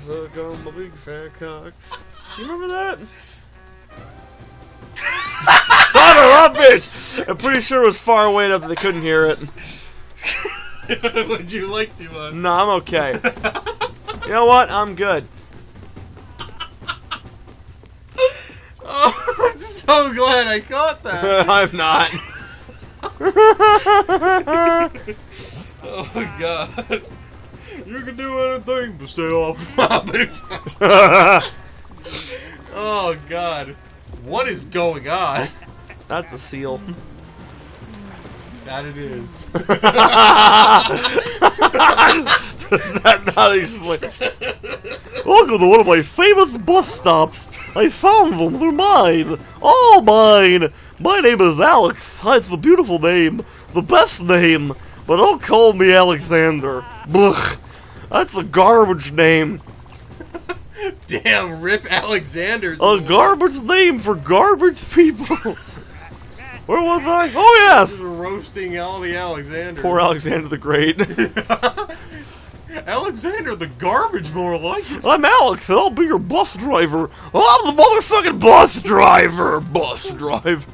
suck on my big fat cock. Do you remember that? Son of a bitch! I'm pretty sure it was far away enough that they couldn't hear it. Would you like to, No, I'm okay. You know what? I'm good. Oh, I'm so glad I caught that. I'm not. Oh, God. You can do anything but stay off my big Oh, God. What is going on? That's a seal. That it is. Does that not explain? Welcome to one of my famous bus stops. I found them. They're mine. All mine. My name is Alex. It's a beautiful name. The best name. But don't call me Alexander. Blech. That's a garbage name. Damn, Rip Alexander's A garbage name for garbage people. Where was I? Oh, yes! Roasting all the Alexanders. Poor Alexander the Great. Alexander the garbage, more like it. I'm Alex, and I'll be your bus driver. I'm the motherfucking bus driver. Bus driver.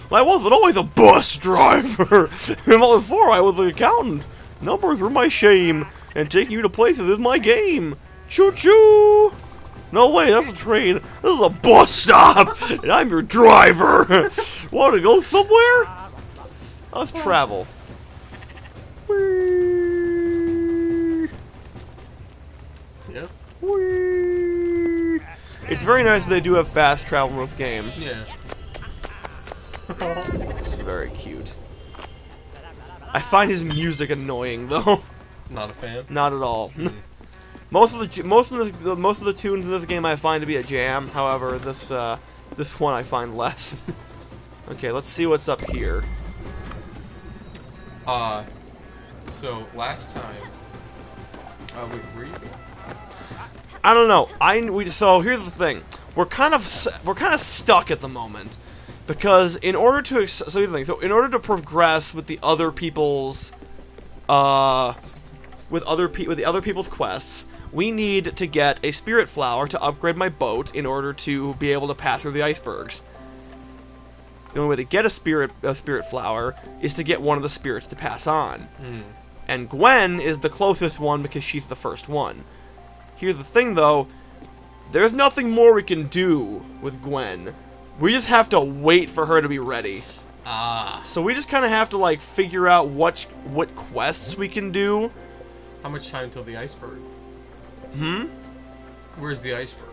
I wasn't always a bus driver. Before I was an accountant. Numbers were my shame, and taking you to places is my game. Choo-choo! No way, that's a train. This is a bus stop, and I'm your driver. Want to go somewhere? Let's travel. Whee! Yep. Whee! It's very nice that they do have fast travel in this game. Yeah. It's very cute. I find his music annoying, though. Not a fan. Not at all. Most of the tunes in this game I find to be a jam. However, this one I find less. Okay, let's see what's up here. So last time, wait, where you? I don't know. So here's the thing. We're kind of stuck at the moment because in order to in order to progress with the other people's with the other people's quests, we need to get a Spiritfarer to upgrade my boat in order to be able to pass through the icebergs. The only way to get a Spiritfarer is to get one of the spirits to pass on. And Gwen is the closest one because she's the first one. Here's the thing, though. There's nothing more we can do with Gwen. We just have to wait for her to be ready. So we just kind of have to, like, figure out what quests we can do. How much time till the iceberg? Where's the iceberg?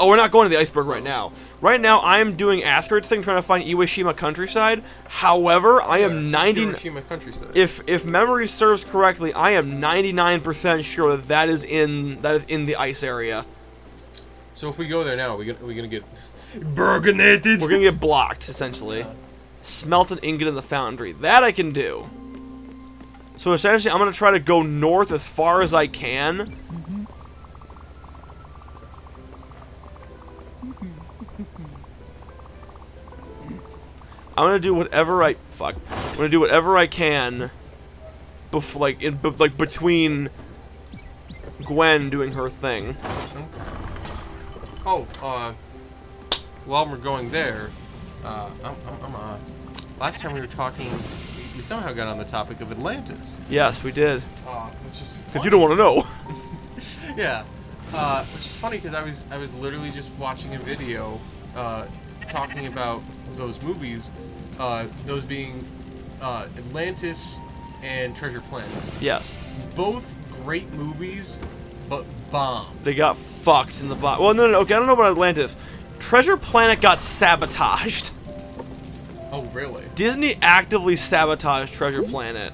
Oh, we're not going to the iceberg right now. Right now, I'm doing Asteroid thing, trying to find Iwashima countryside. However, I am Iwashima countryside. If memory serves correctly, I am 99% sure that is in the ice area. So if we go there now, are we gonna get burgenated? We're gonna get blocked, essentially. Smelt an ingot in the foundry. That I can do. So essentially, I'm gonna try to go north as far as I can. I'm gonna do whatever I'm gonna do whatever I can, between Gwen doing her thing. Okay. Oh, while we're going there, last time we were talking, we somehow got on the topic of Atlantis. Yes, we did. Which is because you don't want to know. Yeah. Which is funny because I was literally just watching a video, talking about those movies, those being Atlantis and Treasure Planet. Yes. Both great movies, but bombed. They got fucked in the bot. Well, no, okay, I don't know about Atlantis. Treasure Planet got sabotaged. Oh, really? Disney actively sabotaged Treasure Planet.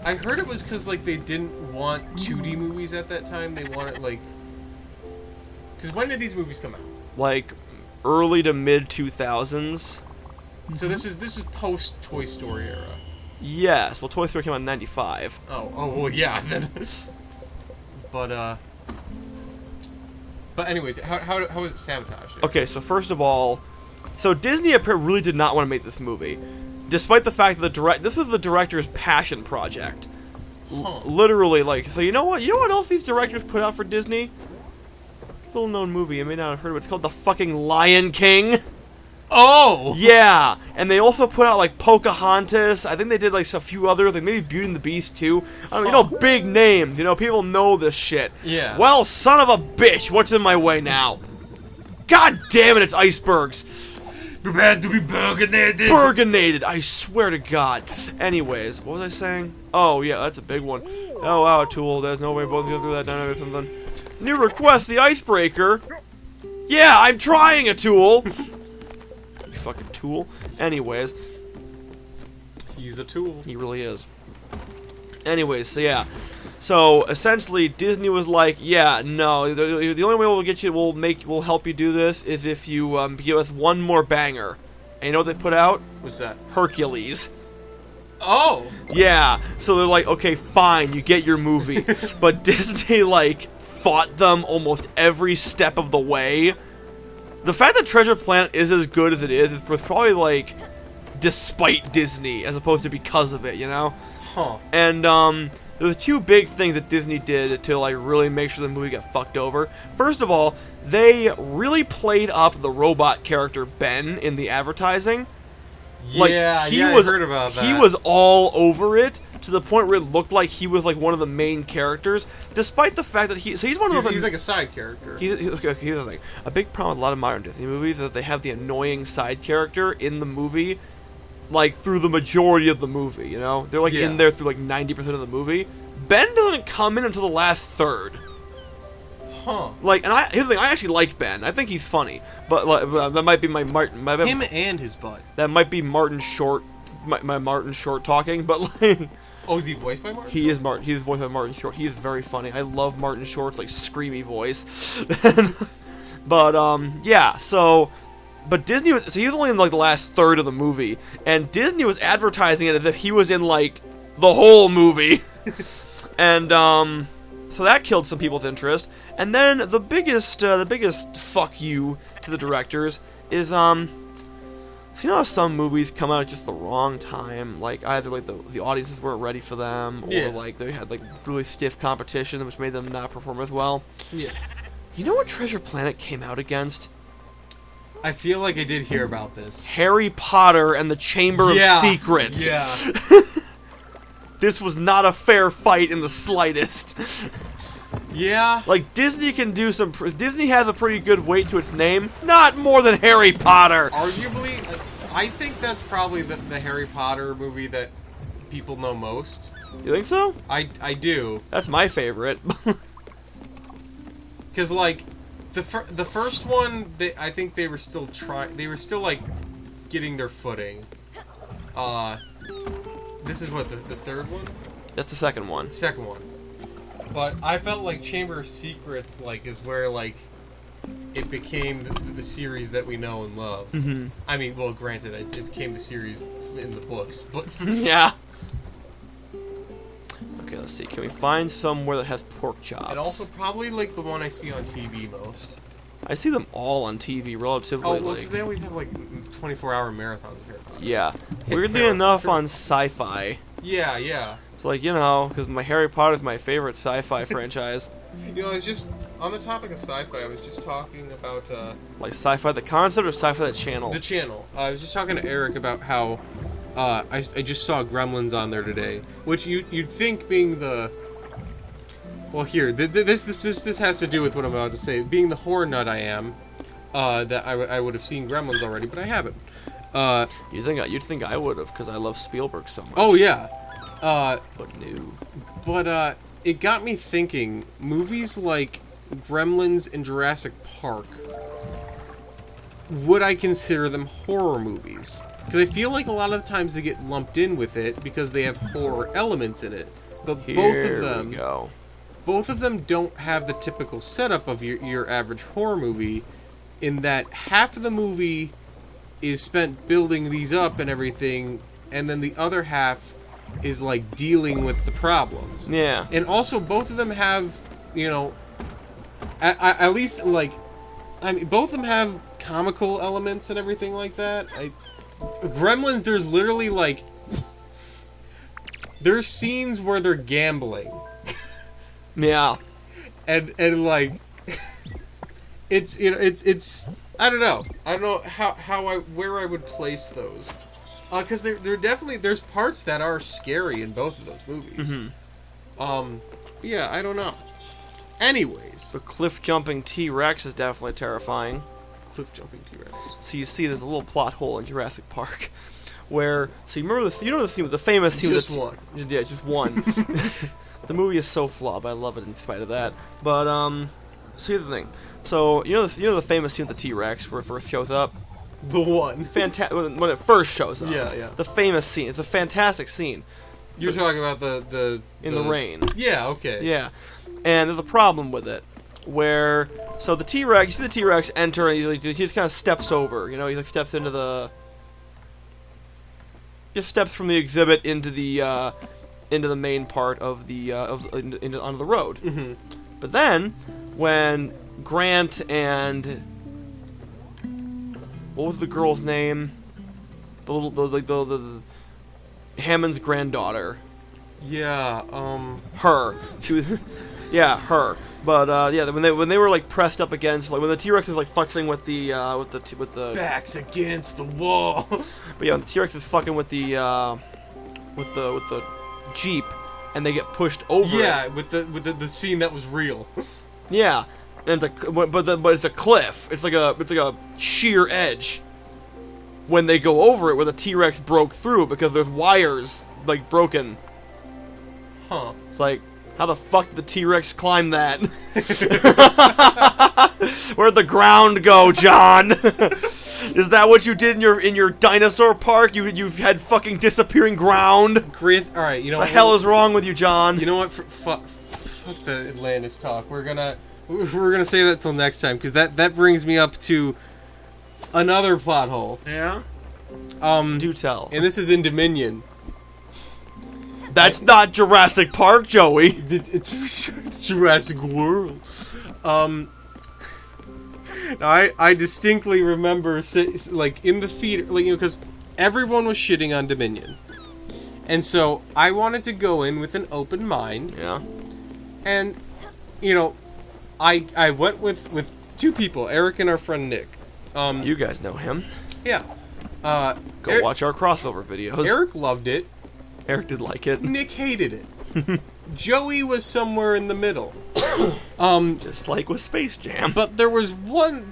I heard it was because, like, they didn't want 2D movies at that time. They wanted, like... Because when did these movies come out? Like, early to mid-2000s. So this is post-Toy Story era. Yes, well, Toy Story came out in 95. Oh, well, yeah, then... But anyways, how was it sabotaged? Okay, so first of all, so Disney really did not want to make this movie, despite the fact that this was the director's passion project. Huh. Literally, like, so you know what else these directors put out for Disney? little known movie. You may not have heard of it. It's called The fucking Lion King. Oh! Yeah, and they also put out like Pocahontas. I think they did like a few others, like maybe Beauty and the Beast too. I don't know, big names. You know, people know this shit. Yeah. Well, son of a bitch, what's in my way now? God damn it, it's icebergs. Prepared to be burgenated. Burgenated, I swear to God. Anyways, what was I saying? Oh yeah, that's a big one. Oh wow, Tool. There's no way both of you do that down or something. New request, the icebreaker. Yeah, I'm trying a Tool. Fucking tool. Anyways, he's a tool. he really is. Anyways, so yeah. So essentially, Disney was like, "Yeah, no. The only way we'll get you, we'll help you do this is if you give us one more banger." And you know what they put out? What's that? Hercules. Oh. Yeah. So they're like, "Okay, fine, you get your movie," but Disney like fought them almost every step of the way. The fact that Treasure Planet is as good as it is probably, like, despite Disney, as opposed to because of it, you know? Huh. And, there were two big things that Disney did to, like, really make sure the movie got fucked over. First of all, they really played up the robot character Ben in the advertising. Like, Yeah, I heard about that. He was all over it, to the point where it looked like he was, like, one of the main characters, despite the fact that he's one of those... He's like a side character. Here's the thing. A big problem with a lot of modern Disney movies is that they have the annoying side character in the movie, like, through the majority of the movie, you know? They're, like, in there through, like, 90% of the movie. Ben doesn't come in until the last third. Huh. Like, and here's the thing, I actually like Ben. I think he's funny. But, like, that might be my Martin... Him and his butt. That might be Martin Short... My Martin Short talking, but, like... Oh, is he voiced by Martin? He is Martin. He is voiced by Martin Short. He is very funny. I love Martin Short's like screamy voice. But yeah. So, but Disney was he was only in like the last third of the movie, and Disney was advertising it as if he was in like the whole movie. And so that killed some people's interest. And then the biggest fuck you to the directors is so you know how some movies come out at just the wrong time, like either like the audiences weren't ready for them, or like they had like really stiff competition which made them not perform as well. Yeah. You know what Treasure Planet came out against? I feel like I did hear about this. Harry Potter and the Chamber of Secrets. Yeah. This was not a fair fight in the slightest. Yeah. Like, Disney can do some... Disney has a pretty good weight to its name. Not more than Harry Potter. Arguably, I think that's probably the Harry Potter movie that people know most. You think so? I do. That's my favorite. Because, like, the first one, I think they were still like, getting their footing. This is what, the third one? That's the second one. Second one. But I felt like Chamber of Secrets, like, is where, like, it became the series that we know and love. Mm-hmm. I mean, well, granted, it became the series in the books, but... Yeah. Okay, let's see. Can we find somewhere that has pork chops? And also probably, like, the one I see on TV most. I see them all on TV relatively. Oh, well, because they always have, like, 24-hour marathons of Harry Potter. Yeah. Weirdly enough, on Sci-Fi. Yeah, yeah. It's like, you know, because my Harry Potter is my favorite sci-fi franchise. You know, I was just, on the topic of sci-fi, I was just talking about, Like Sci-Fi the concept or Sci-Fi the channel? The channel. I was just talking to Eric about how, I just saw Gremlins on there today, which you'd think being the... Well, here, this has to do with what I'm about to say. Being the horror nut I am, that I would have seen Gremlins already, but I haven't. You'd think I would have, because I love Spielberg so much. Oh, yeah. But no. But, it got me thinking, movies like Gremlins and Jurassic Park, would I consider them horror movies? Because I feel like a lot of times they get lumped in with it because they have horror elements in it. But both of them don't have the typical setup of your average horror movie, in that half of the movie is spent building these up and everything, and then the other half is like dealing with the problems. Yeah. And also both of them have, you know, at least like, I mean, both of them have comical elements and everything like that. Gremlins, there's literally like, there's scenes where they're gambling. Yeah. And like, it's I don't know where I would place those, because they're definitely, there's parts that are scary in both of those movies. Yeah, I don't know. Anyways, The cliff jumping T-Rex is definitely terrifying. cliff jumping T-Rex. So you see there's a little plot hole in Jurassic Park where, so you remember the scene with the famous scene Just with one. Yeah, just one. The movie is so flawed, but I love it in spite of that. But so here's the thing. So you know the famous scene with the T-Rex where it first shows up? The one. When it first shows up. Yeah. The famous scene. It's a fantastic scene. You're talking about the in the rain. Yeah, okay. Yeah. And there's a problem with it, where, so the T-Rex, you see the T-Rex enter, and he just kind of steps over, he like steps into the, just steps from the exhibit into the main part of the, onto the road. Mm-hmm. But then, when Grant and, what was the girl's name? The Hammond's granddaughter. Yeah, Her. She was, yeah, her. But yeah, when they were like pressed up against, like when the T-Rex was like fucking with the backs against the wall. But yeah, when the T-Rex was fucking with the Jeep, and they get pushed over. Yeah, it. with the scene that was real. Yeah, and but it's a cliff. It's like a sheer edge. When they go over it, where the T-Rex broke through because there's wires like broken. Huh. It's like, how the fuck did the T-Rex climb that? Where'd the ground go, John? Is that what you did in your dinosaur park? You've had fucking disappearing ground? Grant, all right, you know what the hell is wrong with you, John? You know what? Fuck the Atlantis talk. We're gonna say that till next time, because that brings me up to another plot hole. Yeah. Do tell. And this is in Dominion. That's not Jurassic Park, Joey. It's Jurassic World. I distinctly remember, like, in the theater, like, because everyone was shitting on Dominion, and so I wanted to go in with an open mind. Yeah. And, I went with two people, Eric and our friend Nick. You guys know him. Yeah. Go watch our crossover videos. Eric loved it. Eric did like it. Nick hated it. Joey was somewhere in the middle. Just like with Space Jam. But there was one.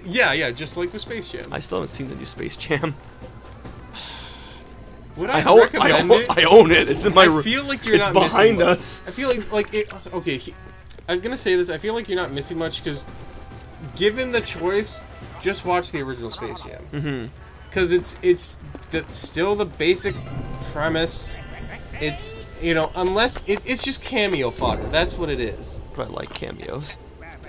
Yeah, just like with Space Jam. I still haven't seen the new Space Jam. Would I recommend it? I own it. It's in my room. I feel like you're not behind missing us. Much. I feel like okay. I'm gonna say this. I feel like you're not missing much because, given the choice, just watch the original Space Jam. Mm-hmm. Because it's still the basic premise. It's, unless it's just cameo fodder. That's what it is. But I like cameos.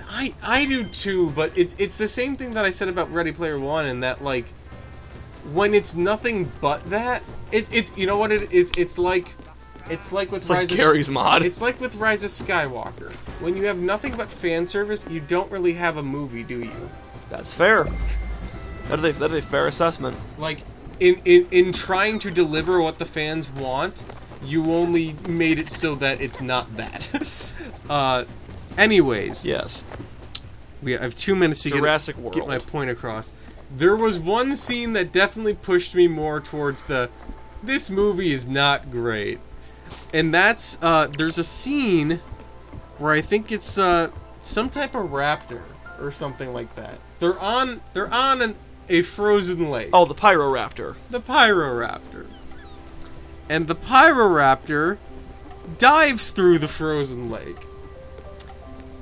I do too, but it's the same thing that I said about Ready Player One, in that, like, when it's nothing but that, it's you know what it is. It's like with Rise of Gary's mod. It's like with Rise of Skywalker. When you have nothing but fan service, you don't really have a movie, do you? That's fair. That is a fair assessment. Like, in trying to deliver what the fans want, you only made it so that it's not that. Anyways. Yes. I have 2 minutes to Jurassic World. Get my point across. There was one scene that definitely pushed me more towards this movie is not great. And that's, there's a scene where I think it's, some type of raptor or something like that. They're on a frozen lake. Oh, the Pyroraptor. The Pyroraptor. And the Pyroraptor dives through the frozen lake,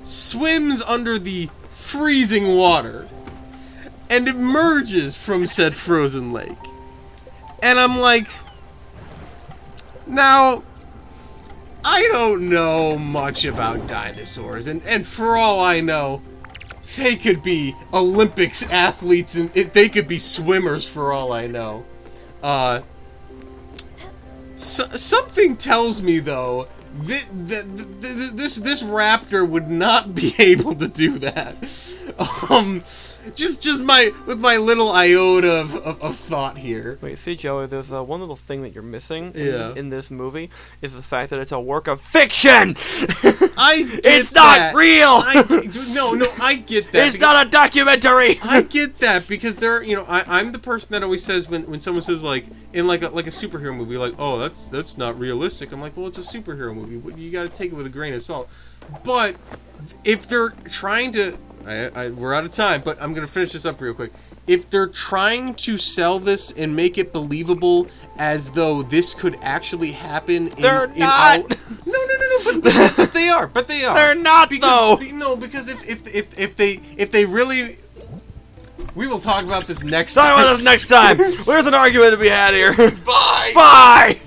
swims under the freezing water, and emerges from said frozen lake. And I'm like, now, I don't know much about dinosaurs, and for all I know, they could be Olympics athletes, and they could be swimmers for all I know. Something tells me, though, that this raptor would not be able to do that. Just with my little iota of thought here. Wait, see, Joey, there's one little thing that you're missing Yeah. in this movie, is the fact that it's a work of fiction! I get It's that. not real. No, I get that. It's not a documentary. I get that because there, I'm the person that always says when someone says like in like a superhero movie, like, oh, that's not realistic. I'm like, well, it's a superhero movie. You got to take it with a grain of salt. But if they're trying to, we're out of time, but I'm gonna finish this up real quick. If they're trying to sell this and make it believable as though this could actually happen, They're not. No, but they are. But they are. They're not though. No, because if they really, we will talk about this next Talk time. about this next time. There's an argument to be had here. Bye. Bye.